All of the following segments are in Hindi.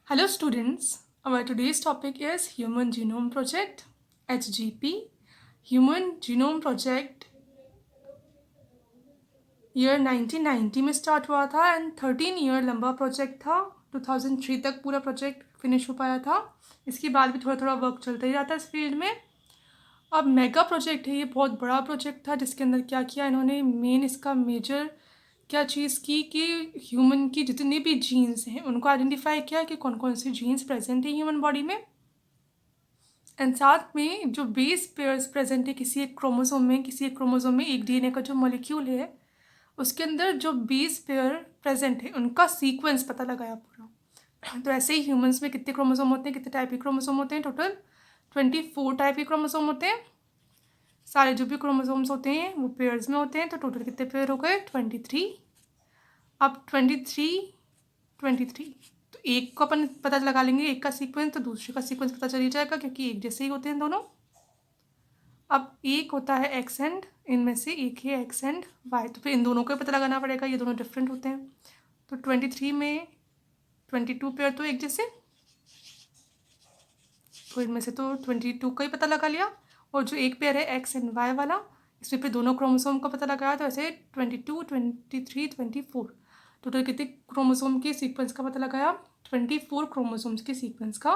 Hello students, our today's topic is Human Genome Project HGP. Human Genome Project year 1990 में स्टार्ट हुआ था एंड 13 ईयर लंबा प्रोजेक्ट था। 2003 तक पूरा प्रोजेक्ट फिनिश हो पाया था। इसके बाद भी थोड़ा थोड़ा वर्क चलता ही रहता है इस फील्ड में। अब मेगा प्रोजेक्ट है, ये बहुत बड़ा प्रोजेक्ट था जिसके अंदर क्या किया इन्होंने, मेन इसका मेजर क्या चीज़ की कि ह्यूमन की जितने भी जीन्स हैं उनको आइडेंटिफाई किया कि कौन कौन से जीन्स प्रेजेंट है ह्यूमन बॉडी में। एंड साथ में जो बेस पेयर्स प्रेजेंट है किसी एक क्रोमोसोम में, किसी एक क्रोमोसोम में एक डीएनए का जो मॉलिक्यूल है उसके अंदर जो बेस पेयर प्रेजेंट है उनका सीक्वेंस पता लगाया पूरा। तो ऐसे ही ह्यूमंस में कितने क्रोमोसोम होते हैं, कितने टाइप के क्रोमोसोम होते हैं, टोटल 24 टाइप के क्रोमोसोम होते हैं। सारे जो भी क्रोमोसोम्स होते हैं वो पेयर्स में होते हैं। तो टोटल कितने पेयर हो गए, 23। अब 23 तो एक को अपन पता लगा लेंगे एक का सीक्वेंस, तो दूसरे का सीक्वेंस पता चल ही जाएगा क्योंकि एक जैसे ही होते हैं दोनों। अब एक होता है एक्स एंड, इनमें से एक है एक्स एंड वाई, तो फिर इन दोनों को पता लगाना पड़ेगा, ये दोनों डिफरेंट होते हैं। तो 23 में 22 पेयर तो एक जैसे, तो इनमें से तो 22 का ही पता लगा लिया। और जो एक पेयर है एक्स एंड वाई वाला, इसमें फिर दोनों क्रोमोसोम का पता लगाया, तो ऐसे 22, 23, 24 टोटल कितने क्रोमोसोम के सीक्वेंस का पता लगाया, 24 क्रोमोसोम्स के सीक्वेंस का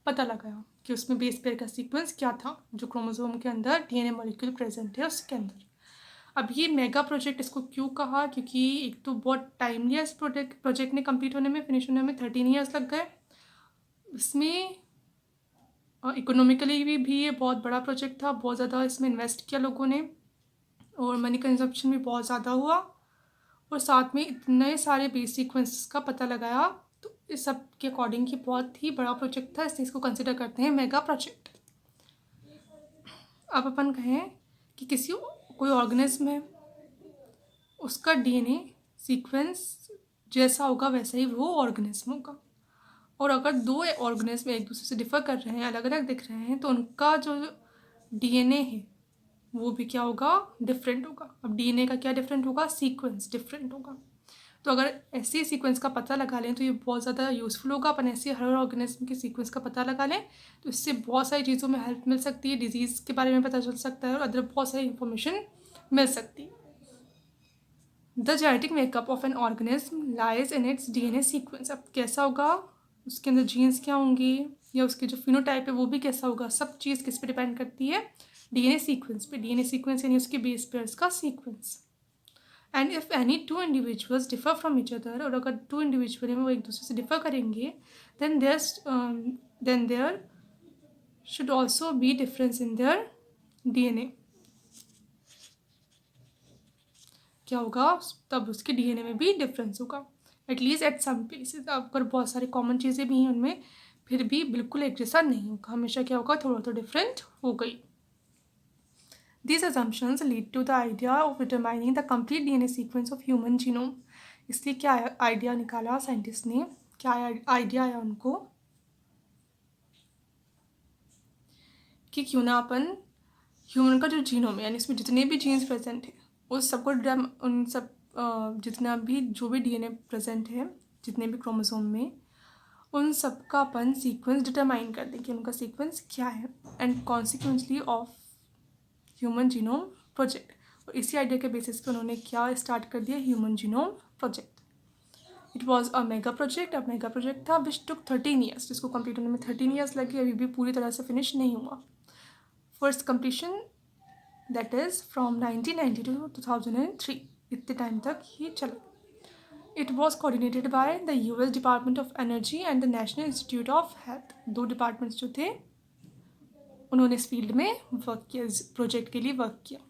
पता लगाया कि उसमें बेस पेयर का सीक्वेंस क्या था जो क्रोमोसोम के अंदर डीएनए मॉलिक्यूल प्रेजेंट है उसके अंदर। अब ये मेगा प्रोजेक्ट इसको क्यों कहा, क्योंकि एक तो बहुत टाइम लिया इस प्रोजेक्ट ने कंप्लीट होने में, फिनिश होने में 13 ईयर्स लग गए। इसमें इकोनॉमिकली भी ये बहुत बड़ा प्रोजेक्ट था, बहुत ज़्यादा इसमें इन्वेस्ट किया लोगों ने और मनी कंजप्शन भी बहुत ज़्यादा हुआ, और साथ में इतने सारे बेस सीक्वेंस का पता लगाया। तो इस सब के अकॉर्डिंग ये बहुत ही बड़ा प्रोजेक्ट था, इसलिए इसको कंसिडर करते हैं मेगा प्रोजेक्ट। अब अपन कहें कि किसी कोई ऑर्गेनिज्म है, उसका डीएनए सीक्वेंस जैसा होगा वैसा ही वो ऑर्गेनिज्म होगा। और अगर दो ऑर्गेनिज्म एक दूसरे से डिफर कर रहे हैं, अलग अलग दिख रहे हैं, तो उनका जो डीएनए है वो भी क्या होगा, डिफरेंट होगा। अब डीएनए का क्या डिफरेंट होगा, सीक्वेंस डिफरेंट होगा। तो अगर ऐसे सीक्वेंस का पता लगा लें तो ये बहुत ज़्यादा यूज़फुल होगा। अपन ऐसे हर ऑर्गेनिज्म के सीक्वेंस का पता लगा लें तो इससे बहुत सारी चीज़ों में हेल्प मिल सकती है, डिजीज़ के बारे में पता चल सकता है और अदर बहुत सारी इंफॉर्मेशन मिल सकती है। The genetic makeup of an organism lies in its DNA sequence. अब कैसा होगा, उसके अंदर जीन्स क्या होंगी या उसके जो फिनोटाइप है वो भी कैसा होगा, सब चीज़ किस पे डिपेंड करती है, डीएनए सीक्वेंस पे। डीएनए सीक्वेंस यानी उसके बेस पेयर्स का sequence. And if any two individuals differ from each other, और अगर टू इंडिविजुअल हैं वो एक दूसरे से डिफर करेंगे, then there should also be difference in their DNA. क्या होगा, तब उसके डीएनए में भी डिफरेंस होगा, एटलीस्ट एट सम प्लेसेस। अगर बहुत सारी कॉमन चीज़ें भी हैं उनमें, फिर भी बिल्कुल एक जैसा नहीं होगा, हमेशा क्या होगा, थोड़ा तो डिफरेंट हो गई। These assumptions lead to the idea of determining the complete DNA sequence of human genome. इसलिए क्या आइडिया निकाला साइंटिस्ट ने, क्या आइडिया आया उनको कि क्यों ना अपन ह्यूमन का जो जीनोम है यानी इसमें जितने भी जीन्स प्रेजेंट है उस सबको उन सब जितना भी जो भी डीएनए प्रेजेंट है जितने भी क्रोमोसोम में, उन सब का अपन सीक्वेंस डिटरमाइन कर दें कि उनका सीक्वेंस क्या है, and consequently of human genome project. और इसी आइडिया के बेसिस पे उन्होंने क्या स्टार्ट कर दिया, human genome project. It was a mega project. अब मेगा प्रोजेक्ट था विच टुक 13 ईयर्स, जिसको कंप्लीट होने में 13 ईयर्स लगे, अभी भी पूरी तरह से फिनिश नहीं हुआ। First completion that is from 1990 to 2003, इतने टाइम तक ये चला। It was coordinated by the US department of energy and the national institute of health. दो डिपार्टमेंट्स जो थे उन्होंने इस फील्ड में वर्क किया, इस प्रोजेक्ट के लिए वर्क किया।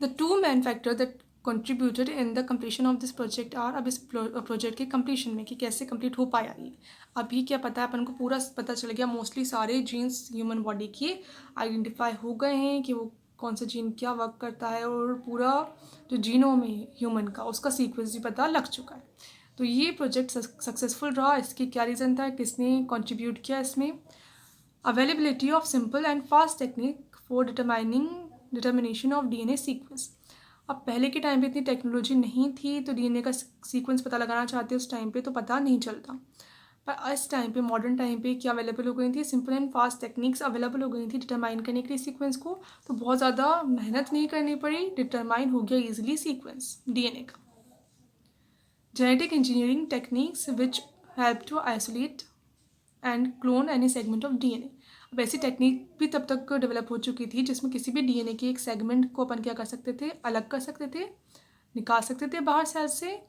The two main factor that contributed in the completion of this project are, अब इस प्रोजेक्ट के कम्प्लीशन में कि कैसे कंप्लीट हो पाया ये, अभी क्या पता है अपन को, पूरा पता चल गया। मोस्टली सारे जीन्स ह्यूमन बॉडी के आइडेंटिफाई हो गए हैं कि वो कौन सा जीन क्या वर्क करता है, और पूरा जो जीनोम है ह्यूमन का उसका सीक्वेंस भी पता लग चुका है। तो ये प्रोजेक्ट सक्सेसफुल रहा। इसके क्या रीज़न था, किसने कंट्रीब्यूट किया इसमें, availability of simple and fast technique for determination of DNA sequence। अब पहले के टाइम पे इतनी टेक्नोलॉजी नहीं थी, तो डीएनए का सीक्वेंस पता लगाना चाहते उस टाइम पे तो पता नहीं चलता। पर इस टाइम पे मॉडर्न टाइम पे क्या अवेलेबल हो गई थी, simple and fast techniques available हो गई थी डिटरमाइन करने के लिए सीक्वेंस को, तो बहुत ज़्यादा मेहनत नहीं करनी पड़ी, डिटरमाइन हो गया ईजिली सीक्वेंस डीएनए का। Genetic engineering techniques which help to isolate and clone any segment of DNA. अब ऐसी टेक्निक भी तब तक डेवलप हो चुकी थी जिसमें किसी भी डीएनए के एक सेगमेंट को अपन क्या कर सकते थे, अलग कर सकते थे, निकाल सकते थे बाहर सेल से,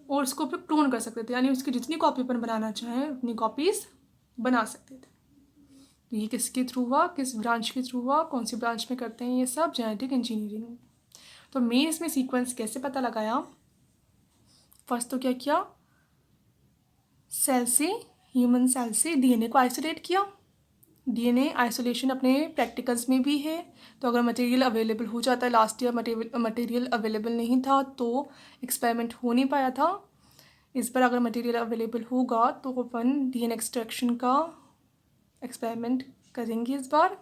और उसको फिर क्लोन कर सकते थे, यानी उसकी जितनी कॉपी अपन बनाना चाहें उतनी कॉपीज़ बना सकते थे। तो ये किसके थ्रू हुआ, किस ब्रांच के थ्रू हुआ, कौन सी ब्रांच में करते हैं ये सब, जेनेटिक इंजीनियरिंग। तो मेन इसमें सीक्वेंस कैसे पता लगाया, फर्स्ट तो क्या किया, सेल से, ह्यूमन सेल से डीएनए को आइसोलेट किया। डीएनए आइसोलेशन अपने प्रैक्टिकल्स में भी है, तो अगर मटेरियल अवेलेबल हो जाता है, लास्ट ईयर मटेरियल अवेलेबल नहीं था तो एक्सपेरिमेंट हो नहीं पाया था। इस बार अगर मटेरियल अवेलेबल होगा तो अपन डीएनए एक्सट्रैक्शन का एक्सपेरिमेंट करेंगे इस बार।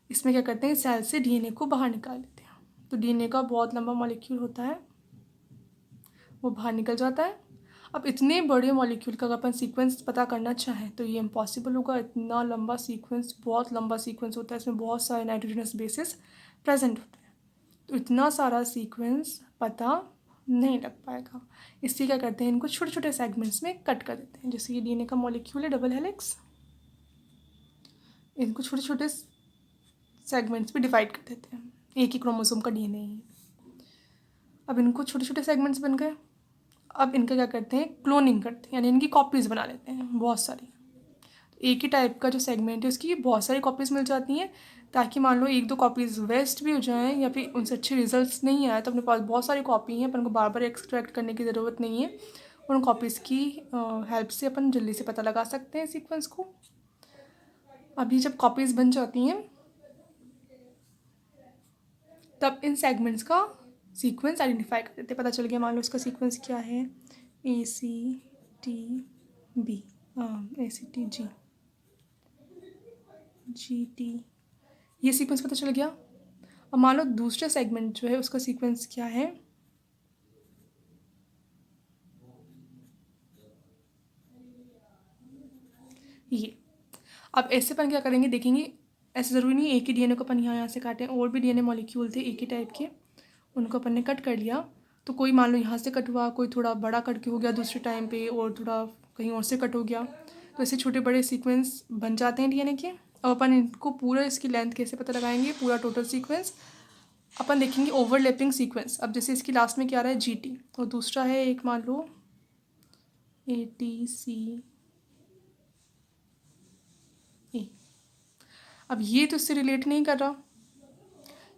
इसमें क्या करते हैं, सेल से डीएनए को बाहर निकाल लेते हैं। तो डीएनए का बहुत लंबा मॉलिक्यूल होता है, वो बाहर निकल जाता है। अब इतने बड़े मॉलिक्यूल का अगर अपन सीक्वेंस पता करना चाहें तो ये इम्पॉसिबल होगा, इतना लंबा सीक्वेंस, बहुत लंबा सीक्वेंस होता है, इसमें बहुत सारे नाइट्रोजनस बेसिस प्रेजेंट होते हैं, तो इतना सारा सीक्वेंस पता नहीं लग पाएगा। इसलिए क्या करते हैं, इनको छोटे छोटे सेगमेंट्स में कट कर देते हैं। जैसे ये डीएनए का मॉलिक्यूल है डबल हेलिक्स, इनको छोटे छोटे सेगमेंट्स में डिवाइड कर देते हैं, एक ही क्रोमोसोम का डीएनए ही। अब इनको छोटे छोटे सेगमेंट्स बन गए, अब इनका क्या करते हैं, क्लोनिंग करते हैं, यानी इनकी कॉपीज़ बना लेते हैं बहुत सारी। तो एक ही टाइप का जो सेगमेंट है उसकी बहुत सारी कॉपीज़ मिल जाती हैं, ताकि मान लो एक दो कॉपीज़ वेस्ट भी हो जाएं या फिर उनसे अच्छे रिजल्ट्स नहीं आए तो अपने पास बहुत सारी कॉपी हैं, अपन को बार बार एक्सट्रैक्ट करने की ज़रूरत नहीं है। उन कॉपीज़ की हेल्प से अपन जल्दी से पता लगा सकते हैं सीक्वेंस को। अभी जब कॉपीज़ बन जाती हैं तब इन सेगमेंट्स का सीक्वेंस आइडेंटिफाई कर देते हैं। पता चल गया मान लो इसका सीक्वेंस क्या है, ACTB, ACTG, GT, ये सीक्वेंस पता चल गया। अब मान लो दूसरा सेगमेंट जो है उसका सीक्वेंस क्या है, ये। अब ऐसे अपन क्या करेंगे, देखेंगे ऐसे ज़रूरी नहीं एक ही डीएनए को अपन यहाँ से काटें, और भी डीएनए मॉलिक्यूल थे एक ही टाइप के, उनको अपन ने कट कर लिया। तो कोई मान लो यहाँ से कट हुआ, कोई थोड़ा बड़ा कट के हो गया दूसरे टाइम पे, और थोड़ा कहीं और से कट हो गया, तो ऐसे छोटे बड़े सीक्वेंस बन जाते हैं डीएनए के। अब अपन इनको पूरा इसकी लेंथ कैसे पता लगाएंगे, पूरा टोटल सीक्वेंस अपन देखेंगे ओवरलैपिंग सीक्वेंस। अब जैसे इसकी लास्ट में क्या आ रहा है, GT, और दूसरा है एक मान लो ATCE। अब ये तो इससे रिलेट नहीं कर रहा,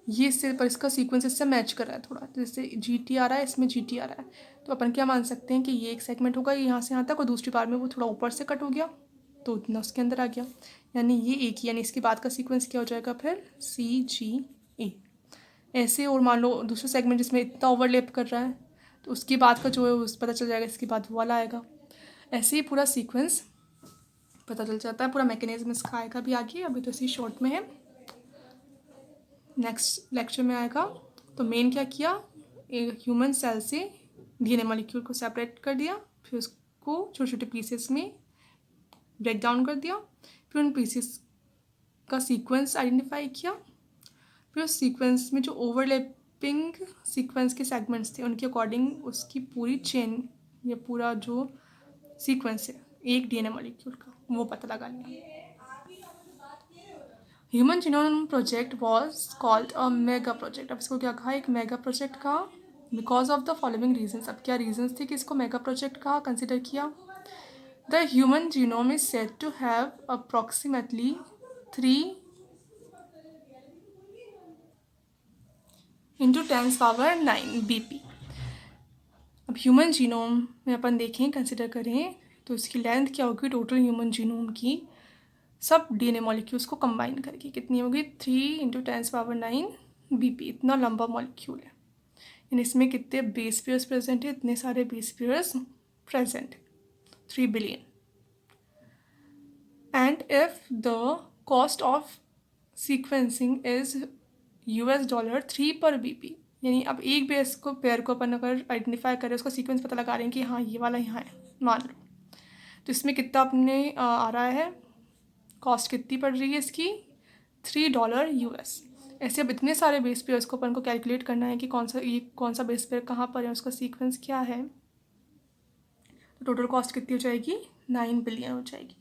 ये इससे, पर इसका सीक्वेंस इससे मैच कर रहा है थोड़ा, जैसे GT आ रहा है, इसमें GT आ रहा है, तो अपन क्या मान सकते हैं कि ये एक सेगमेंट होगा यहाँ से यहाँ तक, और दूसरी बार में वो थोड़ा ऊपर से कट हो गया तो उतना उसके अंदर आ गया, यानी ये एक ही, यानी इसके बाद का सीक्वेंस क्या हो जाएगा फिर, CGA। ऐसे और मान लो दूसरा सेगमेंट जिसमें इतना ओवरलैप कर रहा है तो उसके बाद का जो है उस पता चल जाएगा, इसके बाद वो वाला आएगा। ऐसे ही पूरा सीक्वेंस पता चल जाता है, पूरा मैकेनिज्म इसका आएगा भी आगे, अभी तो इसी शॉर्ट में है, नेक्स्ट लेक्चर में आएगा। तो मेन क्या किया, एक ह्यूमन सेल से डीएनए मॉलिक्यूल को सेपरेट कर दिया, फिर उसको छोटे छोटे पीसेस में ब्रेक डाउन कर दिया, फिर उन पीसेस का सीक्वेंस आइडेंटिफाई किया, फिर उस सीक्वेंस में जो ओवरलैपिंग सीक्वेंस के सेगमेंट्स थे उनके अकॉर्डिंग उसकी पूरी चेन या पूरा जो सीक्वेंस है एक डीएनए मॉलिक्यूल का वो पता लगा लिया। Human genome project was called a mega project. अब इसको क्या कहा, एक मेगा प्रोजेक्ट कहा, because of the following reasons. अब क्या रीजन्स थे कि इसको मेगा प्रोजेक्ट कहा, कंसिडर किया। The human genome is said to have approximately 3 × 10⁹ BP। अब ह्यूमन जीनोम में अपन देखें, कंसिडर करें तो इसकी लेंथ क्या होगी टोटल ह्यूमन जीनोम की, सब डीएनए मॉलिक्यूल्स को कंबाइन करके कितनी होगी, 3 × 10⁹ BP। इतना लंबा मॉलिक्यूल है, यानी इसमें कितने बेस पेयर्स प्रेजेंट है, इतने सारे base pairs present, 3 billion. And if the cost of sequencing is $3 per BP, यानी अब एक बेस को पेयर को अपन अगर आइडेंटिफाई करें, उसका सीक्वेंस पता लगा रहे हैं कि हाँ ये वाला यहाँ है मान लो, तो इसमें कितना अपने आ रहा है, कॉस्ट कितनी पड़ रही है इसकी, $3 US। ऐसे अब इतने सारे बेस पेयर्स को अपन को कैलकुलेट करना है कि कौन सा बेस पेयर कहाँ पर है, उसका सीक्वेंस क्या है। तो टोटल कॉस्ट कितनी हो जाएगी, 9 बिलियन हो जाएगी।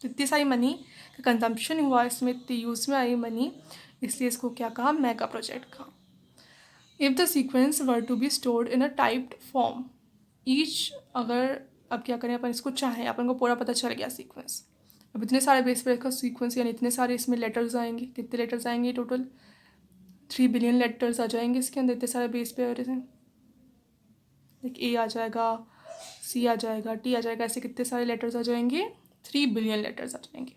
तो इतनी सारी मनी का कंजम्पशन हुआ इसमें, इतनी यूज़ में आई मनी, इसलिए इसको क्या कहा, मेगा प्रोजेक्ट कहा। If the sequence were to be stored in a typed form each, अगर अब क्या करें अपन, इसको चाहें, अपन को पूरा पता चल गया सीक्वेंस, अब इतने सारे बेस पेयर का सीक्वेंस यानी इतने सारे इसमें लेटर्स आएंगे, कितने लेटर्स आएंगे टोटल, 3 बिलियन लेटर्स आ जाएंगे इसके अंदर, इतने सारे बेस पेयर हैं, लाइक ए आ जाएगा, सी आ जाएगा, टी आ जाएगा, ऐसे कितने सारे लेटर्स आ जाएंगे, 3 बिलियन लेटर्स आ जाएंगे।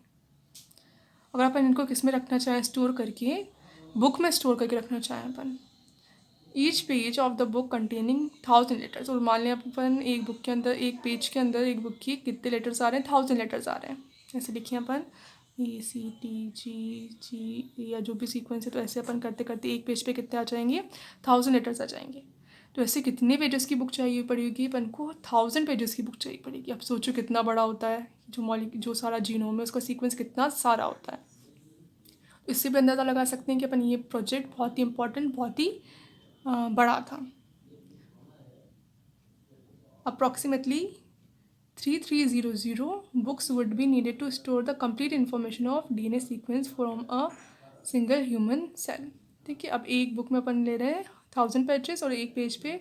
अगर अपन इनको किस में रखना चाहें, स्टोर करके, बुक में स्टोर करके रखना चाहें अपन, each page of the book containing 1000 letters, और मान लें अपन एक बुक के अंदर, एक पेज के अंदर एक बुक की कितने लेटर्स आ रहे हैं, 1000 लेटर्स आ रहे हैं। ऐसे लिखिए अपन ACTGG या जो भी सीक्वेंस है, तो ऐसे अपन करते करते एक पेज पे कितने आ जाएंगे, 1000 लेटर्स आ जाएंगे। तो ऐसे कितने पेजेस की बुक चाहिए पड़ेगी अपन को, 1000 पेजेस की बुक चाहिए पड़ेगी। अब सोचो कितना बड़ा होता है जो सारा जीनोम है, उसका सीक्वेंस कितना सारा होता है। तो इससे भी अंदाज़ा लगा सकते हैं कि अपन ये प्रोजेक्ट बहुत ही इंपॉर्टेंट, बहुत ही बड़ा था। Approximately 3300 books would be needed to store the complete information of DNA sequence from a single human cell। ठीक है, अब एक बुक में अपन ले रहे हैं 1000 पेजेस और एक पेज पे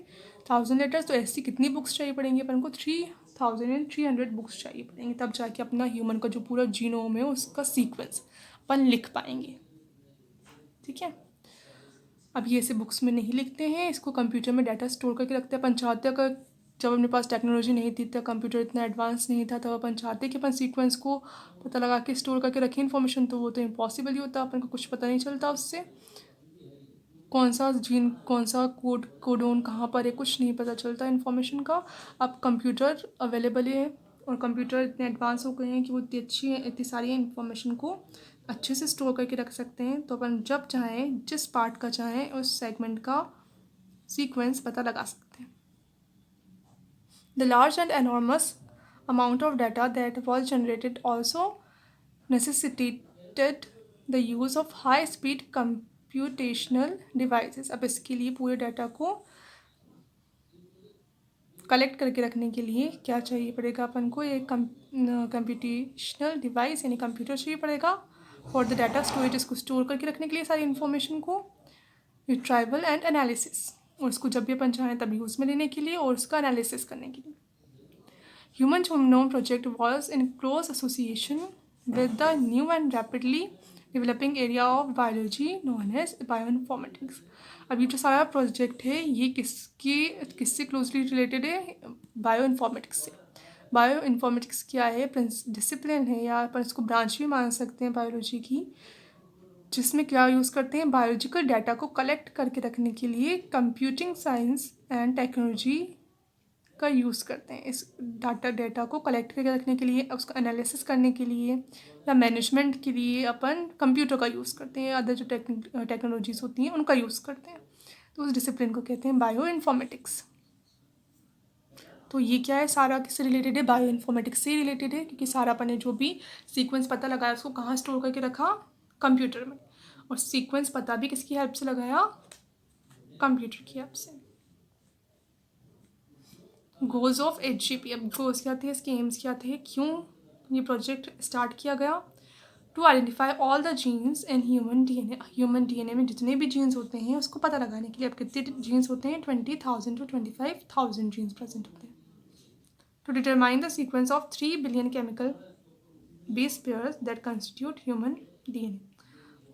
1000 लेटर्स, तो ऐसी कितनी बुक्स चाहिए पड़ेंगी अपन को, 3300 बुक्स चाहिए पड़ेंगी, तब जाके अपना ह्यूमन का जो पूरा जीनोम है उसका सीक्वेंस अपन लिख पाएंगे। ठीक है, अब ये ऐसे बुक्स में नहीं लिखते हैं, इसको कंप्यूटर में डाटा स्टोर करके रखते हैं। अपन चाहते हैं, अगर जब अपने पास टेक्नोलॉजी नहीं थी, तो कंप्यूटर इतना एडवांस नहीं था, तब अपन चाहते कि अपन सीक्वेंस को पता लगा के स्टोर करके रखें इन्फॉर्मेशन, तो वो तो इम्पॉसिबल ही होता, अपन को कुछ पता नहीं चलता उससे, कौन सा जीन, कौन सा कोडोन कहाँ पर है, कुछ नहीं पता चलता इन्फॉर्मेशन का। अब कंप्यूटर अवेलेबल है और कंप्यूटर इतने एडवांस हो गए हैं कि वो इतनी सारी इन्फॉर्मेशन को अच्छे से स्टोर करके रख सकते हैं। तो अपन जब चाहें, जिस पार्ट का चाहें, उस सेगमेंट का सीक्वेंस पता लगा सकते हैं। The large and enormous amount of data that was generated also necessitated the use of high speed computational devices. अब इसके लिए पूरे डाटा को कलेक्ट करके रखने के लिए क्या चाहिए पड़ेगा अपन को, एक कंप्यूटेशनल डिवाइस यानी कंप्यूटर चाहिए पड़ेगा फॉर द डाटा स्टोरेज, इसको स्टोर करके रखने के लिए सारी इन्फॉर्मेशन को, रिट्राइवल एंड एनालिसिस, और इसको जब भी अपन चाहें तब यूज़ में लेने के लिए और उसका एनालिसिस करने के लिए। Human genome project was in close association with the new and rapidly developing area of biology known as bioinformatics. अब ये जो सारा प्रोजेक्ट है ये किससे क्लोजली रिलेटेड है, बायोइन्फॉर्मेटिक्स से। बायोइन्फॉर्मेटिक्स क्या है, डिसिप्लिन है या अपन इसको ब्रांच भी मान सकते हैं बायोलॉजी की, जिसमें क्या यूज़ करते हैं, बायोलॉजिकल डाटा को कलेक्ट करके रखने के लिए कंप्यूटिंग साइंस एंड टेक्नोलॉजी का यूज़ करते हैं। इस डाटा को कलेक्ट करके रखने के लिए, उसका एनालिसिस करने के लिए या मैनेजमेंट के लिए अपन कंप्यूटर का यूज़ करते हैं, अदर जो टेक्नोलॉजीज़ होती हैं उनका यूज़ करते हैं। तो उस डिसिप्लिन को कहते हैं बायो इन्फॉर्मेटिक्स। तो ये क्या है, सारा किससे रिलेटेड है, बायो इन्फॉर्मेटिक्स से रिलेटेड है, क्योंकि सारा अपन ने जो भी सीक्वेंस पता लगाया उसको कहाँ स्टोर करके रखा, कंप्यूटर में, और सीक्वेंस पता भी किसकी हेल्प से लगाया, कंप्यूटर की हेल्प से। गोल्स ऑफ HGP, अब गोल्स क्या थे, इसके एम्स क्या थे, क्यों ये प्रोजेक्ट स्टार्ट किया गया, to identify all the genes in human DNA। Human DNA में जितने भी जीन्स होते हैं उसको पता लगाने के लिए, अब कितने जीन्स होते हैं, 20,000 to 25,000 जीन्स प्रेजेंट होते हैं। To determine the sequence of 3 billion chemical base pairs that constitute human DNA।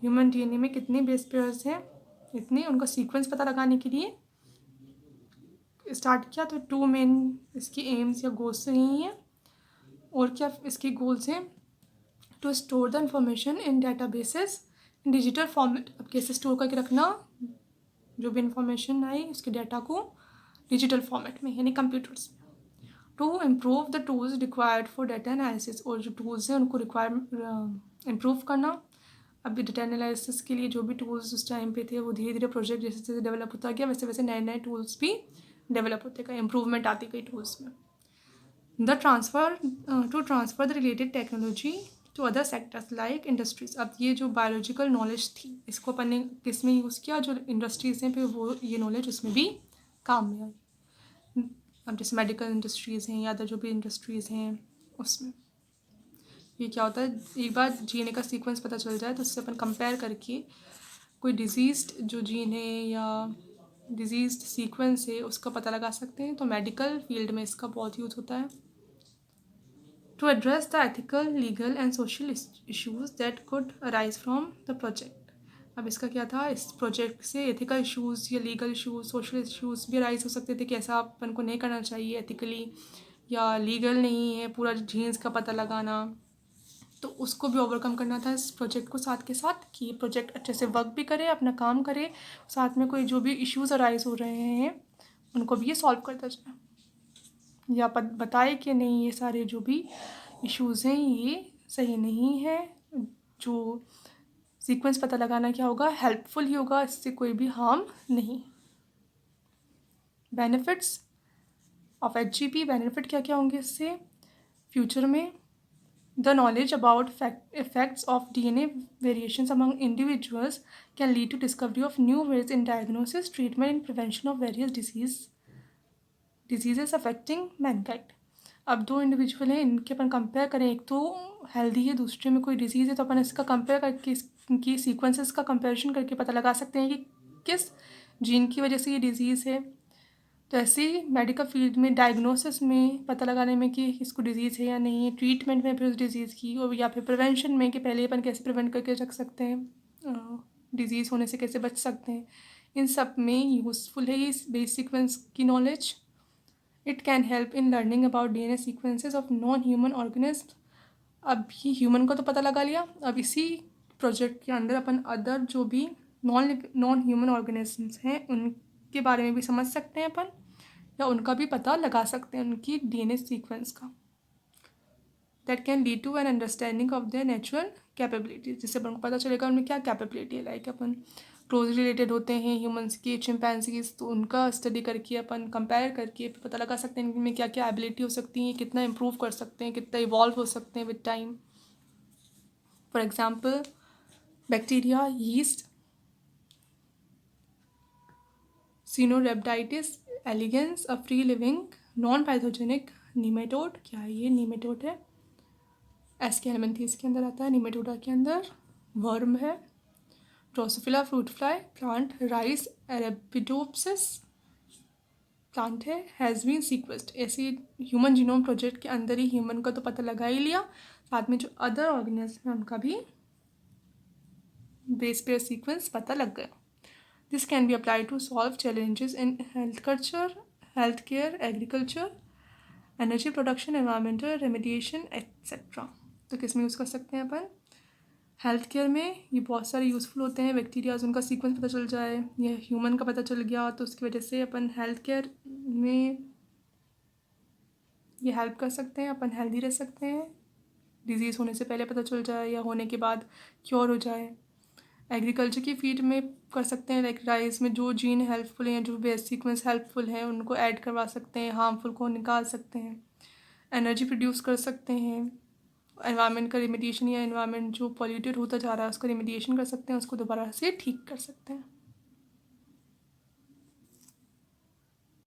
Human DNA में कितने बेस पेयर्स हैं, इतने, उनका सीक्वेंस पता लगाने के लिए स्टार्ट किया। तो 2 मेन इसकी एम्स या गोल्स रही हैं, और क्या इसके गोल्स हैं, to store the information in data basis in digital format. अब कैसे स्टोर करके रखना, जो भी इंफॉर्मेशन आई उसके डाटा को डिजिटल फॉर्मेट में यानी कंप्यूटर्स में। To improve the tools required for data analysis, और जो टूल्स हैं उनको इम्प्रूव करना अब डेटा एनालिसिस के लिए जो भी टूल्स उस टाइम पे थे वो धीरे धीरे प्रोजेक्ट जैसे जैसे डेवलप होता गया वैसे वैसे नए नए टूल्स भी डेवलप होते गए, इम्प्रूवमेंट आती गई टूल्स में। The transfer to transfer the related technology to other sectors like industries. अब ये जो बायोलॉजिकल नॉलेज थी इसको अपन ने किस में यूज़ किया, जो इंडस्ट्रीज़ हैं फिर वो ये नॉलेज उसमें भी काम में आई। अब जैसे मेडिकल इंडस्ट्रीज़ हैं या अदर जो भी इंडस्ट्रीज़ हैं उसमें ये क्या होता है, एक बार जीने का सीक्वेंस पता चल जाए तो उससे अपन कंपेयर करके कोई डिजीज़्ड जो जीन है या डिजीज़्ड सीक्वेंस है उसका पता लगा सकते हैं। तो मेडिकल फील्ड में इसका बहुत यूज़ होता है। To address the ethical legal and social issues that could arise from the project. अब इसका क्या था, इस प्रोजेक्ट से एथिकल इश्यूज़ या लीगल इश्यूज सोशल इश्यूज़ भी अराइज हो सकते थे कि ऐसा अपन को नहीं करना चाहिए एथिकली या लीगल नहीं है पूरा जीन्स का पता लगाना। तो उसको भी ओवरकम करना था इस प्रोजेक्ट को साथ के साथ कि ये प्रोजेक्ट अच्छे से वर्क भी करे, अपना काम करे, साथ में कोई जो भी इश्यूज़ अराइज हो रहे हैं उनको भी ये सॉल्व करता जाए या बताए कि नहीं ये सारे जो भी इश्यूज़ हैं ये सही नहीं है। जो सीक्वेंस पता लगाना क्या होगा, हेल्पफुल ही होगा, इससे कोई भी हार्म नहीं। बेनिफिट्स ऑफ HGP, बेनिफिट क्या क्या होंगे इससे फ्यूचर में। The knowledge about effects of DNA variations among individuals can lead to discovery of new ways in diagnosis, treatment, and prevention of various diseases affecting mankind. अब दो इंडिविजुअल हैं, इनके अपन कंपेयर करें, एक तो हेल्दी है दूसरे में कोई डिजीज़ है, तो अपन इसका कंपेयर करके इनकी सीक्वेंसेस का कंपैरिजन करके पता लगा सकते हैं कि किस जीन की वजह से ये डिज़ीज़ है। तो ऐसे ही मेडिकल फील्ड में डायग्नोसिस में पता लगाने में कि इसको डिज़ीज़ है या नहीं है, ट्रीटमेंट में फिर उस डिज़ीज़ की, और या फिर प्रिवेंशन में कि पहले अपन कैसे प्रिवेंट करके रख सकते हैं, डिज़ीज़ होने से कैसे बच सकते हैं, इन सब में यूज़फुल है ये बेस सीक्वेंस की knowledge. It can help in learning about DNA sequences of non human organism. अब ये ह्यूमन को तो पता लगा लिया, अब इसी प्रोजेक्ट के अंदर अपन अदर जो भी नॉन ह्यूमन ऑर्गेनिजम्स हैं उनके बारे में भी समझ सकते हैं अपन, या उनका भी पता लगा सकते हैं उनकी DNA सीक्वेंस का। That can lead to an understanding of their natural capabilities, जिससे अपन को पता चलेगा उनमें क्या कैपेबिलिटी है। लाइक अपन क्लोज रिलेटेड होते हैं ह्यूमंस की चिंपैंजीज, तो उनका स्टडी करके अपन कंपेयर करके पता लगा सकते हैं इनमें क्या क्या एबिलिटी हो सकती है, कितना इम्प्रूव कर सकते हैं, कितना इवॉल्व हो सकते हैं with time. For example bacteria, yeast, Caenorhabditis elegans, a free living non pathogenic nematode. क्या है ये, नीमेटोड है, एस्केलमेंथीस के अंदर आता है। नीमेटोडा के अंदर वर्म है। Drosophila fruit fly plant, rice Arabidopsis plant है। हैज़ बीन सीक्वेस्ड, ऐसे ह्यूमन जीनोम प्रोजेक्ट के अंदर ही ह्यूमन का तो पता लगा ही लिया, साथ में जो अदर ऑर्गेनिज्म है उनका भी बेस पेयर सीक्वेंस पता लग गया। This can be apply to solve challenges in health care, agriculture, energy production, environmental remediation et cetera. तो किस में यूज़ कर सकते हैं अपन, हेल्थ केयर में ये बहुत सारे यूज़फुल होते हैं। बैक्टीरियाज उनका सीक्वेंस पता चल जाए या ह्यूमन का पता चल गया तो उसकी वजह से अपन हेल्थ केयर में ये हेल्प कर सकते हैं, अपन हेल्दी रह सकते हैं, डिजीज़ होने से पहले पता चल जाए या होने के बाद क्योर हो जाए। एग्रीकल्चर की फील्ड में कर सकते हैं, लाइक राइस में जो जीन हेल्पफुल हैं, जो बेस सीक्वेंस हेल्पफुल हैं उनको ऐड करवा सकते हैं, हार्मफुल को निकाल सकते हैं। एनर्जी प्रोड्यूस कर सकते हैं, एनवायरनमेंट का रिमेडिएशन या एनवायरनमेंट जो पॉल्यूटेड होता जा रहा है उसका रिमेडिएशन कर सकते हैं, उसको दोबारा से ठीक कर सकते हैं।